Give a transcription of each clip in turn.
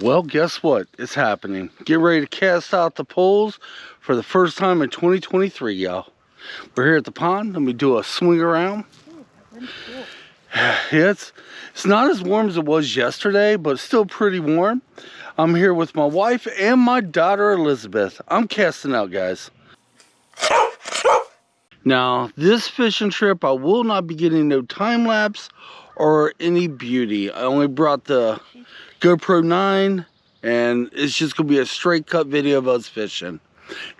Well, guess what? It's happening. Get ready to cast out the poles for the first time in 2023, y'all. We're here at the pond. Let me do a swing around. Yeah, it's not as warm as it was yesterday, but it's still pretty warm. I'm here with my wife and my daughter, Elizabeth. I'm casting out, guys. Now, this fishing trip, I will not be getting no time lapse or any beauty. I only brought the GoPro 9, and it's just gonna be a straight cut video of us fishing.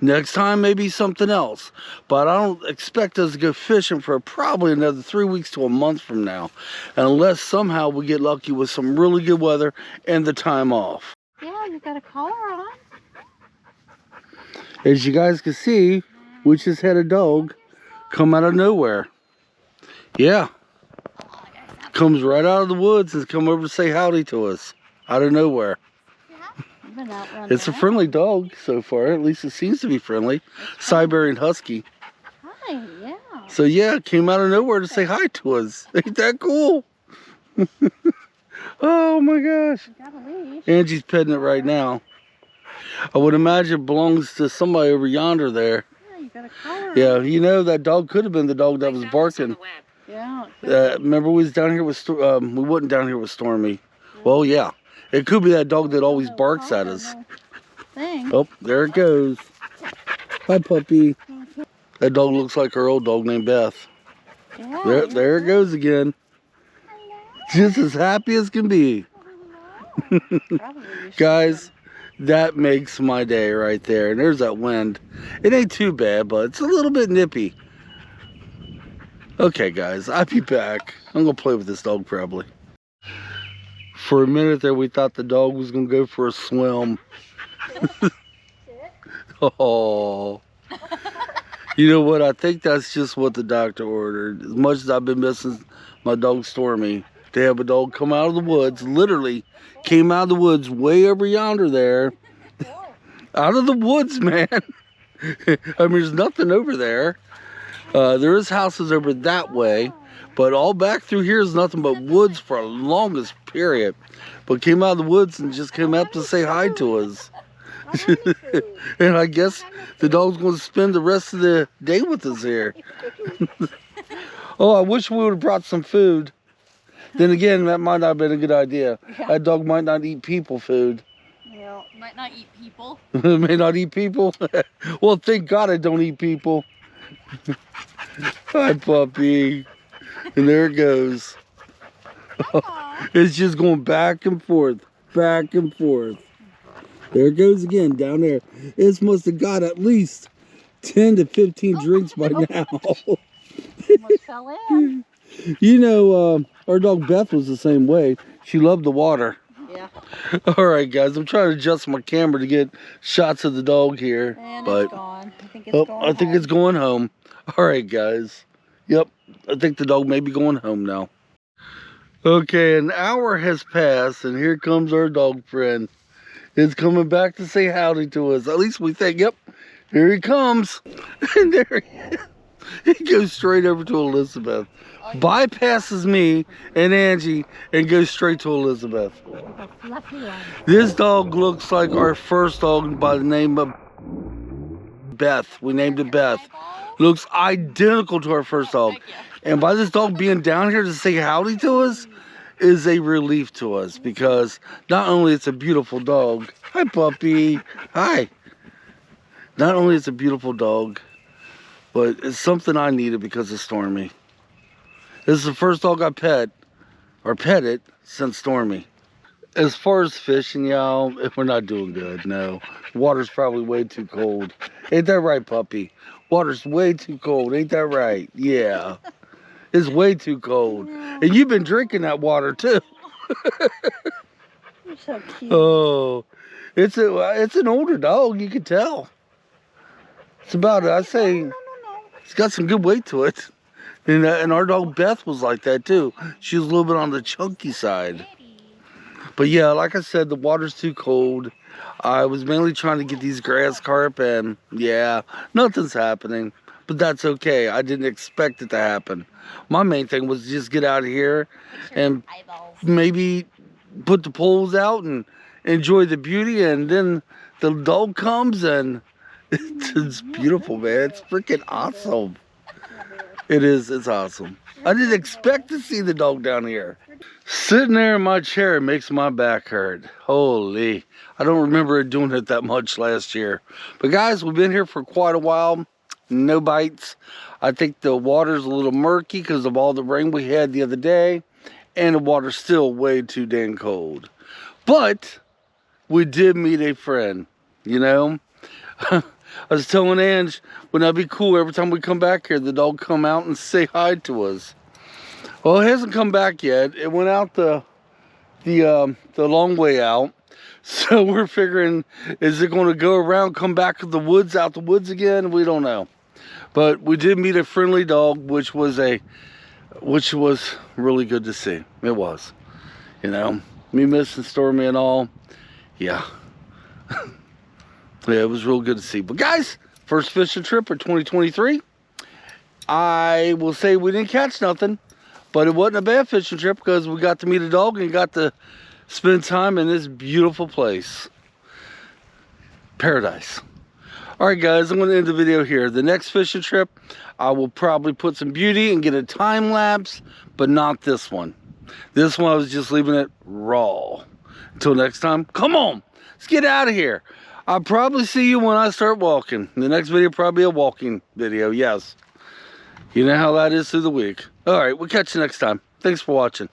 Next time, maybe something else, but I don't expect us to go fishing for probably another 3 weeks to a month from now, unless somehow we get lucky with some really good weather and the time off. Yeah, you got a collar on. As you guys can see, we just had a dog come out of nowhere. Yeah, comes right out of the woods and come over to say howdy to us out of nowhere. It's a friendly dog so far. At least it seems to be friendly. Siberian Husky. Hi, yeah. So yeah, came out of nowhere to say hi to us. Ain't that cool? Oh my gosh. Angie's petting it right now. I would imagine it belongs to somebody over yonder there. Yeah, you got a collar. Yeah, you know that dog could have been the dog that was barking. Yeah. Remember we was down here with we wasn't down here with Stormy. Well, yeah. It could be that dog that always barks at us. Oh, there it goes. Hi, puppy. That dog looks like our old dog named Beth. Yeah, there it goes again. Just as happy as can be. Guys, that makes my day right there. And there's that wind. It ain't too bad, but it's a little bit nippy. Okay, guys, I'll be back. I'm going to play with this dog probably. For a minute there, we thought the dog was going to go for a swim. Oh. You know what? I think that's just what the doctor ordered. As much as I've been missing my dog Stormy, to have a dog come out of the woods, literally came out of the woods way over yonder there. Out of the woods, man. I mean, there's nothing over there. There is houses over that way. But all back through here is nothing but woods for a longest period. But came out of the woods and just came up to say hi to us. And I guess the dog's going to spend the rest of the day with us here. Oh, I wish we would have brought some food. Then again, that might not have been a good idea. Yeah. That dog might not eat people food. Yeah, might not eat people. May not eat people? Well, thank God I don't eat people. Hi, puppy. And there it goes. It's just going back and forth, back and forth. There it goes again, down there. It must have got at least 10 to 15 drinks by now. Almost fell in. You know, our dog Beth was the same way. She loved the water. Yeah. All right, guys, I'm trying to adjust my camera to get shots of the dog here. And but it's gone. I think it's going home. I think it's going home. All right, guys. Yep, I think the dog may be going home now. Okay, an hour has passed, and here comes our dog friend. It's coming back to say howdy to us. At least we think, yep, here he comes. And there he is. He goes straight over to Elizabeth. Bypasses me and Angie and goes straight to Elizabeth. This dog looks like our first dog by the name of Beth. We named it Beth. Looks identical to our first dog. And by this dog being down here to say howdy to us is a relief to us, because not only it's a beautiful dog. Hi, puppy. Hi. Not only it's a beautiful dog, but it's something I needed because of Stormy. This is the first dog I petted since Stormy. As far as fishing, y'all, we're not doing good, no. Water's probably way too cold. Ain't that right, puppy? Water's way too cold, ain't that right? Yeah. It's way too cold. And you've been drinking that water, too. You're so cute. Oh, it's an older dog, you can tell. It's about, I say, it's got some good weight to it. And our dog Beth was like that too. She was a little bit on the chunky side. But yeah, like I said, the water's too cold. I was mainly trying to get these grass carp, and yeah, nothing's happening. But that's okay. I didn't expect it to happen. My main thing was just get out of here and maybe put the poles out and enjoy the beauty, and then the dog comes and it's beautiful, man. It's freaking awesome. It is, it's awesome. I didn't expect to see the dog down here. Sitting there in my chair makes my back hurt. Holy, I don't remember doing it that much last year. But guys, we've been here for quite a while. No bites. I think the water's a little murky because of all the rain we had the other day. And the water's still way too dang cold. But we did meet a friend, you know. I was telling Angie, wouldn't that be cool every time we come back here, the dog come out and say hi to us. Well, it hasn't come back yet. It went out the long way out. So we're figuring, is it going to go around, come back to the woods, out the woods again? We don't know. But we did meet a friendly dog, which was really good to see. It was, you know, me missing Stormy and all. Yeah. Yeah, it was real good to see. But guys, first fishing trip for 2023. I will say we didn't catch nothing, but it wasn't a bad fishing trip because we got to meet a dog and got to spend time in this beautiful place. Paradise. All right, guys, I'm going to end the video here. The next fishing trip, I will probably put some beauty and get a time lapse, but not this one. This one, I was just leaving it raw. Until next time, come on, let's get out of here. I'll probably see you when I start walking. The next video probably a walking video, yes. You know how that is through the week. All right, we'll catch you next time. Thanks for watching.